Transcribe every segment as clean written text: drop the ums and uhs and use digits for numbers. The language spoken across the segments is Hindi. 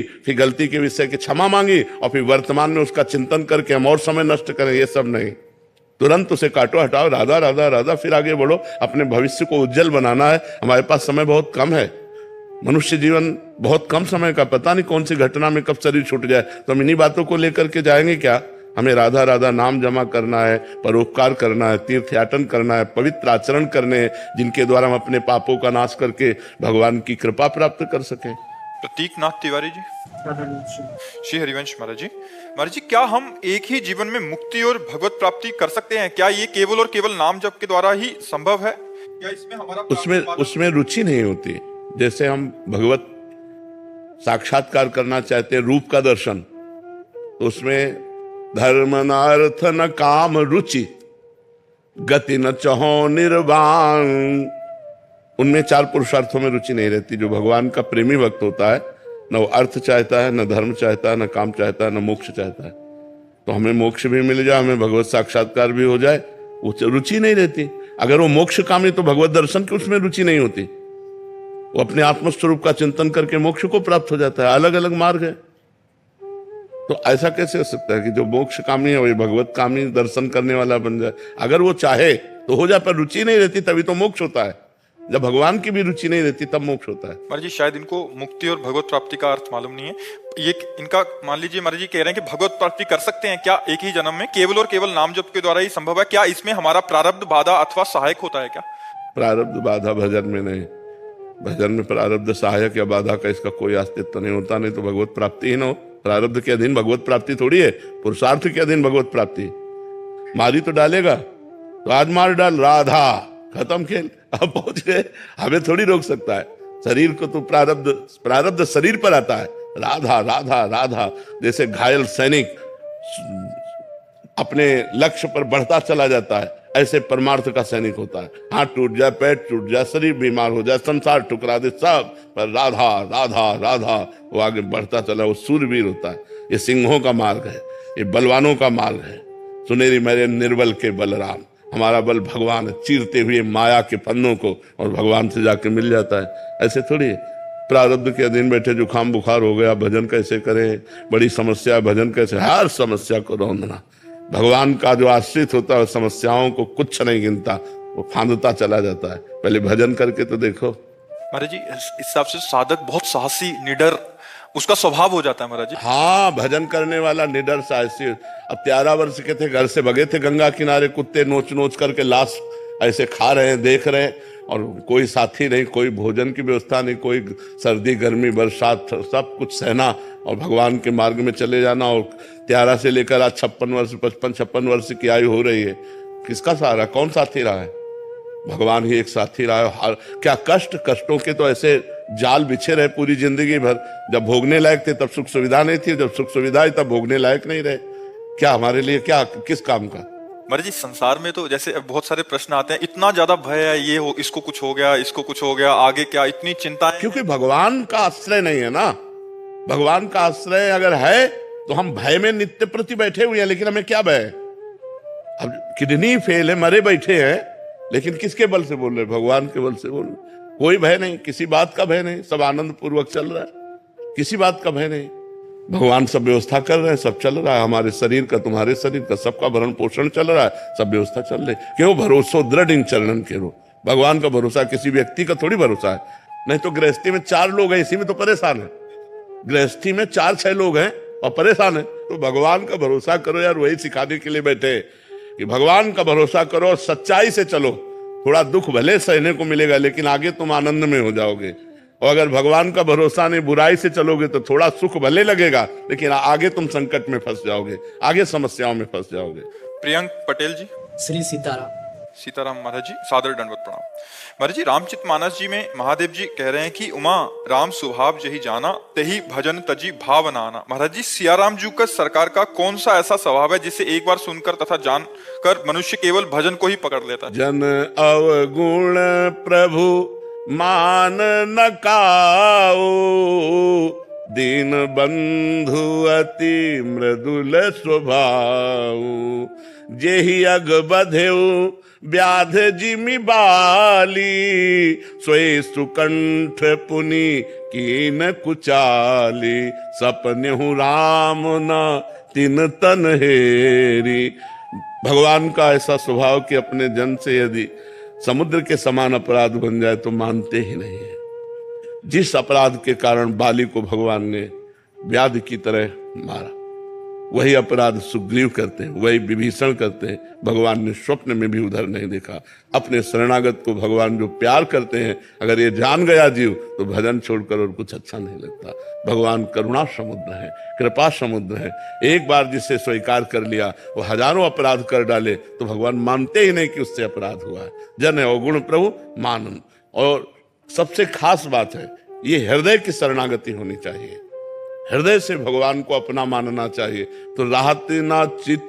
फिर गलती के विषय की क्षमा मांगी और फिर वर्तमान में उसका चिंतन करके हम और समय नष्ट करें, ये सब नहीं। तुरंत उसे काटो, हटाओ, राधा राधा राधा, फिर आगे बढ़ो। अपने भविष्य को उज्जवल बनाना है। हमारे पास समय बहुत कम है, मनुष्य जीवन बहुत कम समय का, पता नहीं कौन सी घटना में कब शरीर छूट जाए। तो हम इन्हीं बातों को लेकर के जाएंगे क्या? हमें राधा राधा नाम जमा करना है, परोपकार करना है, तीर्थयाटन करना है, पवित्र आचरण करने हैं, जिनके द्वारा हम अपने पापों का नाश करके भगवान की कृपा प्राप्त कर सकें। प्रतीक नाथ तिवारी जी। श्री हरिवंश महाराज जी। महाराज जी, क्या हम एक ही जीवन में मुक्ति और भगवत प्राप्ति कर सकते हैं? क्या ये केवल और केवल नाम जप के द्वारा ही संभव है? क्या इसमें हमारा उसमें रुचि नहीं होती। जैसे हम भगवत साक्षात्कार करना चाहते हैं, रूप का दर्शन, तो उसमें धर्म न अर्थ न काम रुचि गति न चहो निर्वाण, उनमें चार पुरुषार्थों में रुचि नहीं रहती। जो भगवान का प्रेमी भक्त होता है, न वो अर्थ चाहता है, न धर्म चाहता है, न काम चाहता है, न मोक्ष चाहता है। तो हमें मोक्ष भी मिल जाए, हमें भगवत साक्षात्कार भी हो जाए, वो रुचि नहीं रहती। अगर वो मोक्ष कामी तो भगवत दर्शन की उसमें रुचि नहीं होती। वो अपने आत्मस्वरूप का चिंतन करके मोक्ष को प्राप्त हो जाता है। अलग अलग मार्ग है। तो ऐसा कैसे हो सकता है कि जो मोक्ष कामी है वही भगवत कामी दर्शन करने वाला बन जाए? अगर वो चाहे तो हो जाए, पर रुचि नहीं रहती तभी तो मोक्ष होता है। जब भगवान की भी रुचि नहीं रहती तब मोक्ष होता है। महाराज जी, शायद इनको मुक्ति और भगवत प्राप्ति का अर्थ मालूम नहीं है। ये इनका मान लीजिए, महाराज जी कह रहे हैं कि भगवत प्राप्ति कर सकते हैं क्या एक ही जन्म में, केवल और केवल नाम जप के द्वारा ही संभव है? क्या इसमें हमारा प्रारब्ध बाधा अथवा सहायक होता है क्या? प्रारब्ध बाधा भजन में नहीं। भजन में प्रारब्ध सहायक या बाधा का इसका कोई अस्तित्व नहीं होता, नहीं तो भगवत प्राप्ति ही न हो। प्रारब्ध के अधीन भगवत प्राप्ति थोड़ी है, पुरुषार्थ के अधीन भगवत प्राप्ति। मारी तो डालेगा, तो आज मार डाल, राधा, खत्म खेल, अब पहुंच गए। हमें थोड़ी रोक सकता है। शरीर को तो प्रारब्ध शरीर पर आता है। राधा राधा राधा, जैसे घायल सैनिक अपने लक्ष्य पर बढ़ता चला जाता है, ऐसे परमार्थ का सैनिक होता है। हाथ टूट जाए, पैर टूट जाए, शरीर बीमार हो जाए, संसार ठुकरा दे, सब पर राधा राधा राधा, वो आगे बढ़ता चला, वो सूरवीर होता है। ये सिंहों का मार्ग है, ये बलवानों का मार्ग है। सुनेरी मेरे निर्बल के बलराम, हमारा बल भगवान चीरते हुए माया के पन्नों को, और भगवान से जाके मिल जाता है। ऐसे थोड़ी प्रारब्ध के अधीन बैठे जुकाम बुखार हो गया, भजन कैसे करें, बड़ी समस्या, भजन कैसे? हर समस्या को रौंदना। भगवान का जो आश्रित होता है समस्याओं को कुछ नहीं गिनता, वो फांदता चला जाता है। पहले भजन करके तो देखो। महाराज जी, इस हिसाब से साधक बहुत साहसी, निडर उसका स्वभाव हो जाता है महाराज जी। हाँ, भजन करने वाला निडर साहसी। अब 13 वर्ष के थे, घर से भगे थे गंगा किनारे, कुत्ते नोच नोच करके लाश ऐसे खा रहे हैं, देख रहे हैं, और कोई साथी नहीं, कोई भोजन की व्यवस्था नहीं, कोई सर्दी गर्मी बरसात, सब कुछ सहना और भगवान के मार्ग में चले जाना। और 13 से लेकर आज 56 वर्ष, 55-56 वर्ष की आयु हो रही है। किसका सहारा, कौन साथी रहा है? भगवान ही एक साथी रहा है। क्या कष्टों के तो ऐसे जाल बिछे रहे पूरी जिंदगी भर। जब भोगने लायक थे तब सुख सुविधा नहीं थी, जब सुख सुविधा आई तब भोगने लायक नहीं रहे। क्या हमारे लिए, क्या किस काम का? महाराज जी, संसार में तो जैसे बहुत सारे प्रश्न आते हैं, इतना ज्यादा भय है, ये हो, इसको कुछ हो गया, इसको कुछ हो गया, आगे क्या, इतनी चिंता है। क्योंकि भगवान का आश्रय नहीं है ना। भगवान का आश्रय अगर है तो हम भय में नित्य प्रति बैठे हुए हैं, लेकिन हमें क्या भय है? अब किडनी फेल है, मरे बैठे हैं, लेकिन किसके बल से बोल रहे? भगवान के बल से बोल रहे। कोई भय नहीं, किसी बात का भय नहीं, सब आनंद पूर्वक चल रहा है, किसी बात का भय नहीं। भगवान सब व्यवस्था कर रहे हैं, सब चल रहा है। हमारे शरीर का, तुम्हारे शरीर का, सबका भरण पोषण चल रहा है, सब व्यवस्था चल रही है। क्यों? भरोसो दृढ़ इन चरणन के रो। भगवान का भरोसा किसी व्यक्ति का थोड़ी भरोसा है। नहीं तो गृहस्थी में 4 लोग हैं, इसी में तो परेशान है। गृहस्थी में 4-6 लोग हैं और परेशान है। तो भगवान का भरोसा करो यार, वही सिखाने के लिए बैठे कि भगवान का भरोसा करो, सच्चाई से चलो। थोड़ा दुख भले सहने को मिलेगा, लेकिन आगे तुम आनंद में हो जाओगे। और अगर भगवान का भरोसा नहीं, बुराई से चलोगे तो थोड़ा सुख भले लगेगा, लेकिन आगे तुम संकट में फंस जाओगे, आगे समस्याओं में फंस जाओगे। प्रियंक पटेल जी। श्री सीताराम। सीताराम महाराज जी, सादर दंडवत प्रणाम। महाराज जी, रामचित मानस जी में महादेव जी कह रहे हैं कि उमा राम स्वभाव जही जाना, तेही भजन तजी भावनाना। महाराज जी, सियाराम जी का सरकार का कौन सा ऐसा स्वभाव है जिसे एक बार सुनकर तथा जानकर मनुष्य केवल भजन को ही पकड़ लेता है? जन अवगुण प्रभु मान न काओ, दीन बंधु अति मृदुल स्वभाव, जेहि अग बधेउ व्याध जिमि बाली, सोई सुकंठ पुनि कीन कुचाली, सपनेहु राम न तिन तन हेरी। भगवान का ऐसा स्वभाव कि अपने जन से यदि समुद्र के समान अपराध बन जाए तो मानते ही नहीं है। जिस अपराध के कारण बाली को भगवान ने व्याध की तरह मारा, वही अपराध सुग्रीव करते हैं, वही विभीषण करते हैं। भगवान ने स्वप्न में भी उधर नहीं देखा। अपने शरणागत को भगवान जो प्यार करते हैं, अगर ये जान गया जीव तो भजन छोड़कर और कुछ अच्छा नहीं लगता। भगवान करुणा समुद्र है, कृपा समुद्र है। एक बार जिसे स्वीकार कर लिया वो हजारों अपराध कर डाले तो भगवान मानते ही नहीं कि उससे अपराध हुआ है। जन है अवगुण प्रभु मानन। और सबसे खास बात है, ये हृदय की शरणागति होनी चाहिए। हृदय से भगवान को अपना मानना चाहिए। तो राहत ना चित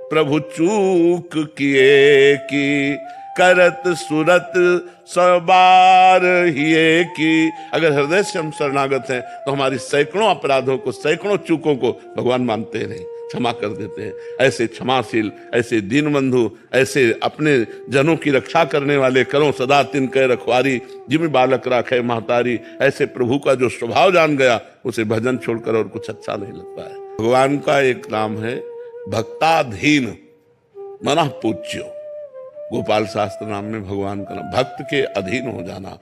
प्रभु चूक किए की, करत सुरत सबार हिए की। अगर हृदय से हम शरणागत हैं तो हमारी सैकड़ों अपराधों को, सैकड़ों चूकों को भगवान मानते नहीं, क्षमा कर देते हैं। ऐसे क्षमाशील, ऐसे दीन बंधु, ऐसे अपने जनों की रक्षा करने वाले, करो सदा तिन कह रखवारी, जिम बालक राखे महतारी। ऐसे प्रभु का जो स्वभाव जान गया, उसे भजन छोड़कर और कुछ अच्छा नहीं लगता है। भगवान का एक नाम है भक्ताधीन मनः पूज्यो। गोपाल शास्त्र नाम में भगवान का नाम, भक्त के अधीन हो जाना।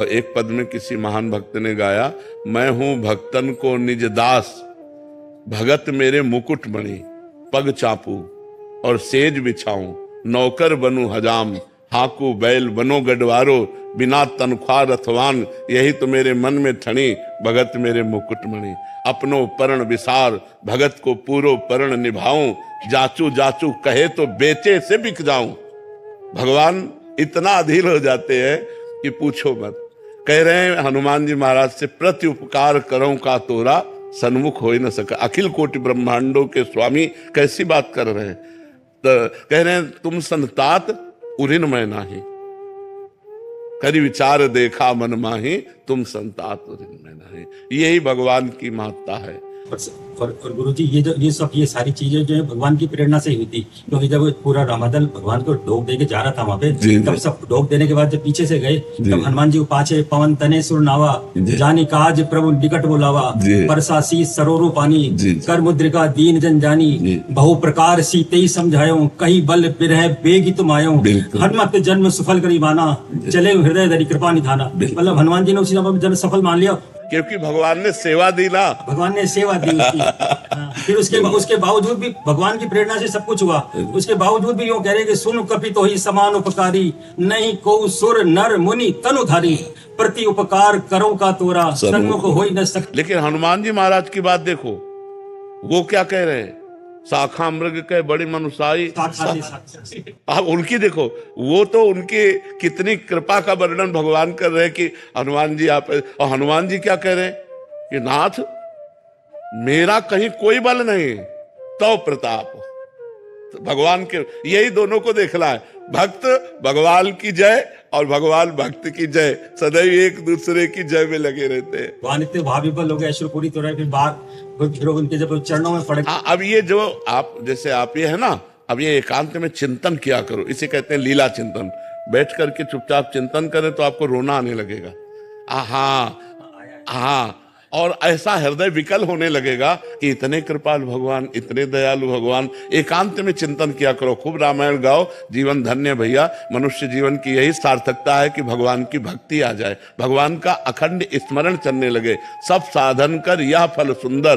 एक पद में किसी महान भक्त ने गाया, मैं हूं भक्तन को निज दास, भगत मेरे मुकुट मणि, पग चापू और सेज बिछाऊं, नौकर बनू हजाम, हाकू बैल बनो गडवारो, बिना तनख्वाह रथवान, यही तो मेरे मन में ठनी, भगत मेरे मुकुट मणि। अपनो परण विसार, भगत को पूरो परण निभाऊं, जाचू जाचू कहे तो बेचे से बिक जाऊं। भगवान इतना अधीर हो जाते हैं कि पूछो मत। कह रहे हैं हनुमान जी महाराज से, प्रति उपकार करो का तोरा, सन्मुख हो ही न सका। अखिल कोटि ब्रह्मांडों के स्वामी कैसी बात कर रहे हैं। तो कह रहे हैं तुम संतात उरिन मैं नाही, करी विचार देखा मन माही, तुम संतात उरिन मैं नाही। यही भगवान की महत्ता है। और गुरु जी, ये सारी चीजें जो है भगवान की प्रेरणा से ही हुई थी। क्योंकि जब पूरा रामादल भगवान को ढोक दे के जा रहा था वहां पे, तब सब ढोक देने के बाद जब पीछे से गए, तब हनुमान जी को पाछे पवन तने सुर नावा, जानी काज प्रभु निकट बोलावा, परसा शीस सरोरो पानी, कर मुद्रिका दीन जन जानी, बहु प्रकार सीते समझायो, कहीं बल बिरह बेगी तुम आयो, हनुमत जन्म सफल करी माना, चले हृदय धरी कृपा निधाना। मतलब हनुमान जी ने उसी जन्म सफल मान लिया, क्योंकि भगवान ने सेवा दी ना, भगवान ने सेवा दी उसकी। फिर उसके बावजूद भी भगवान की प्रेरणा से सब कुछ हुआ। उसके बावजूद भी यूं कह रहे कि सुन कपि तो ही समान उपकारी, नहीं को सुर नर मुनि तनुधारी, प्रति उपकार करो का तोरा, सन्मुख हो ही न सक। लेकिन हनुमान जी महाराज की बात देखो, वो क्या कह रहे हैं, शाखा मृग के बड़ी मनुष्याई। आप उनकी देखो, वो तो उनकी कितनी कृपा का वर्णन भगवान कर रहे हैं कि हनुमान जी आप, और हनुमान जी क्या कह रहे हैं कि नाथ मेरा कहीं कोई बल नहीं, तो प्रताप। तो भगवान के यही दोनों को देखना है, भक्त भगवान की जय और भगवान भक्त की जय, सदैव एक दूसरे की जय में लगे रहते हैं। भगवान इतने भाविबल हो गए, अश्रुपूरी तो रहे, फिर बाहर उनके जब चरणों में पड़े। अब ये जो आप जैसे आप ये है ना, अब ये एकांत में चिंतन किया करो, इसे कहते हैं लीला चिंतन। बैठ करके चुपचाप चिंतन करें तो आपको रोना आने लगेगा। हाँ, और ऐसा हृदय विकल होने लगेगा कि इतने कृपाल भगवान, इतने दयालु भगवान। एकांत में चिंतन किया करो, खूब रामायण गाओ, जीवन धन्य भैया। मनुष्य जीवन की यही सार्थकता है कि भगवान की भक्ति आ जाए, भगवान का अखंड स्मरण चलने लगे। सब साधन कर यह फल सुंदर,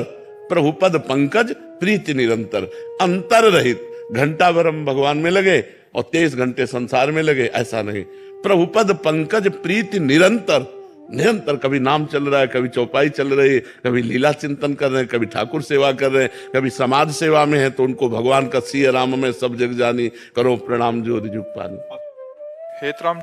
प्रभुपद पंकज प्रीति निरंतर। अंतर रहित घंटा भर हम भगवान में लगे और 23 घंटे संसार में लगे, ऐसा नहीं। प्रभुपद पंकज प्रीति निरंतर, निरंतर कभी नाम चल रहा है, कभी चौपाई चल रही है, कभी लीला चिंतन कर रहे हैं, कभी ठाकुर सेवा कर रहे हैं, कभी समाज सेवा में है तो उनको भगवान का सिय राम में सब जग जानी, करो प्रणाम जो रिजुक पानी। हेतराम